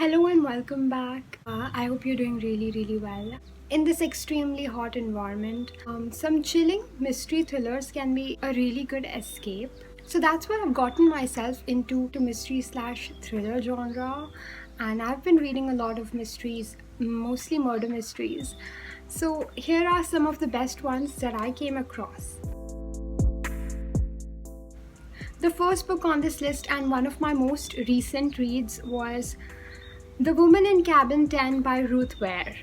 Hello and welcome back. I hope you're doing really well. In this extremely hot environment, some chilling mystery thrillers can be a really good escape. So that's why I've gotten myself into mystery slash thriller genre, and I've been reading a lot of mysteries, mostly murder mysteries. So here are some of the best ones that I came across. The first book on this list and one of my most recent reads was The Woman in Cabin 10 by Ruth Ware.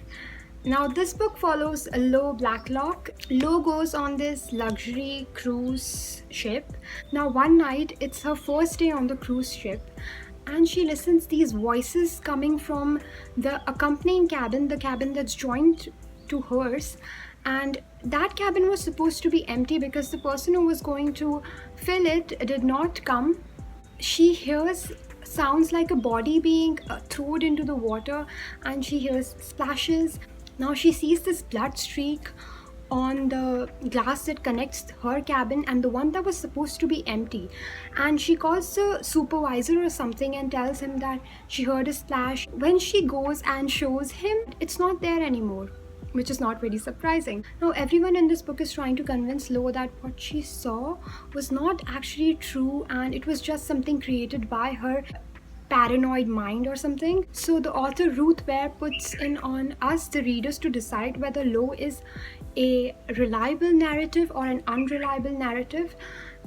Now, this book follows Lo Blacklock. Lo goes on this luxury cruise ship. Now, one night, it's her first day on the cruise ship, and she listens these voices coming from the accompanying cabin, the cabin that's joined to hers. And that cabin was supposed to be empty because the person who was going to fill it did not come. She hears sounds like a body being thrown into the water, and she hears splashes. Now she sees this blood streak on the glass that connects her cabin and the one that was supposed to be empty, and she calls the supervisor or something and tells him that she heard a splash. When she goes and shows him, it's not there anymore, which is not very surprising. Now, everyone in this book is trying to convince Lo that what she saw was not actually true and it was just something created by her paranoid mind or something. So the author Ruth Ware puts in on us, the readers, to decide whether Lo is a reliable narrative or an unreliable narrative.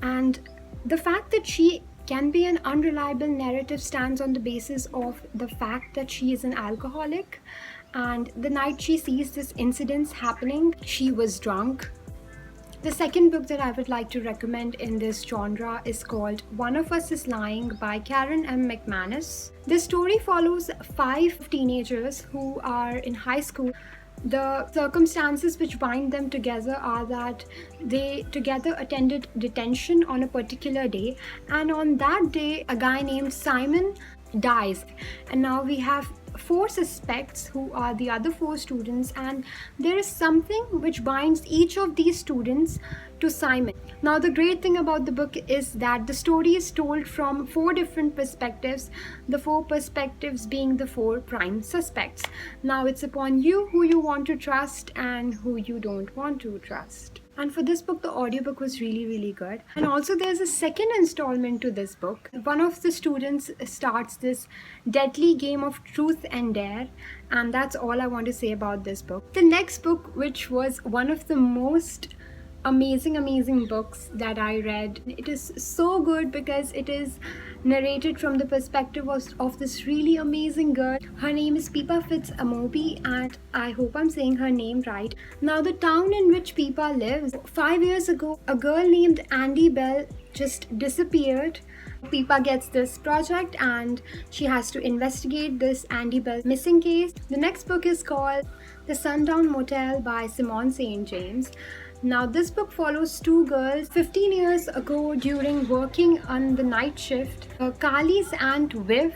And the fact that she can be an unreliable narrative stands on the basis of the fact that she is an alcoholic, and the night she sees this incidents happening, she was drunk. The second book that I would like to recommend in this genre is called One of Us is Lying by Karen M. McManus. This story follows 5 teenagers who are in high school. The circumstances which bind them together are that they together attended detention on a particular day, and on that day a guy named Simon dies. And now we have 4 suspects who are the other 4 students, and there is something which binds each of these students to Simon. Now, the great thing about the book is that the story is told from 4 different perspectives, the 4 perspectives being the 4 prime suspects. Now, it's upon you who you want to trust and who you don't want to trust. And for this book, the audiobook was really good. And also there's a second installment to this book. One of the students starts this deadly game of truth and dare, and that's all I want to say about this book. The next book, which was one of the most amazing books that I read. It is so good because it is narrated from the perspective of this really amazing girl. Her name is Pippa Fitz-Amobi, and I hope I'm saying her name right. Now, the town in which Pippa lives, 5 years ago, a girl named Andy Bell just disappeared. Pippa gets this project and she has to investigate this Andy Bell missing case. The next book is called The Sundown Motel by Simone St. James. Now, this book follows 2 girls. 15 years ago, during working on the night shift, Carly's aunt Viv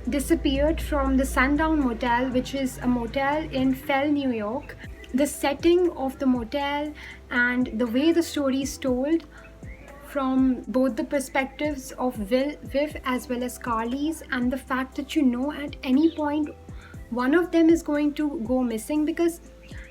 disappeared from the Sundown Motel, which is a motel in Fell, New York. The setting of the motel and the way the story is told from both the perspectives of Viv as well as Carly's, and the fact that at any point one of them is going to go missing, because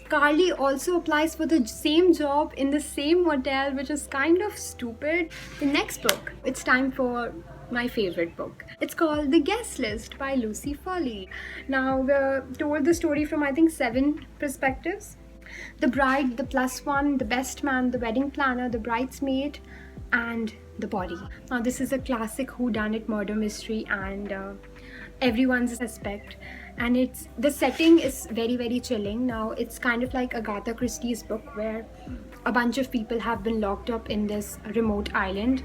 Carly also applies for the same job in the same motel, which is kind of stupid. The next book, it's time for my favorite book. It's called The Guest List by Lucy Foley. Now, we're told the story from, I think, 7 perspectives. The bride, the plus one, the best man, the wedding planner, the bridesmaid, and the body. Now, this is a classic whodunit murder mystery, and everyone's a suspect. And the setting is very chilling. Now, it's kind of like Agatha Christie's book, where a bunch of people have been locked up in this remote island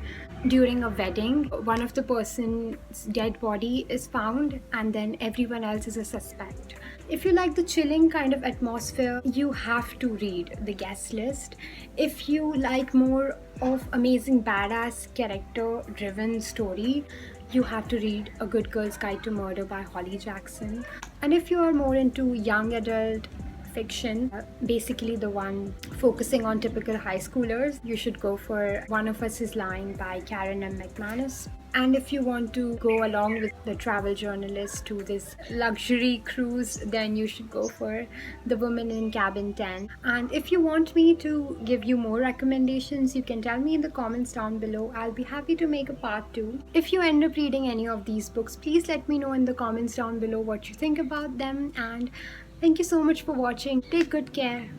during a wedding. One of the person's dead body is found, and then everyone else is a suspect. If you like the chilling kind of atmosphere, you have to read The Guest List. If you like more of amazing badass character driven story, you have to read A Good Girl's Guide to Murder by Holly Jackson. And if you are more into young adult fiction, basically the one focusing on typical high schoolers, you should go for One of Us Is Lying by Karen M. McManus. And if you want to go along with the travel journalist to this luxury cruise, then you should go for The Woman in Cabin 10. And if you want me to give you more recommendations, you can tell me in the comments down below. I'll be happy to make a part 2. If you end up reading any of these books, please let me know in the comments down below what you think about them. And thank you so much for watching. Take good care.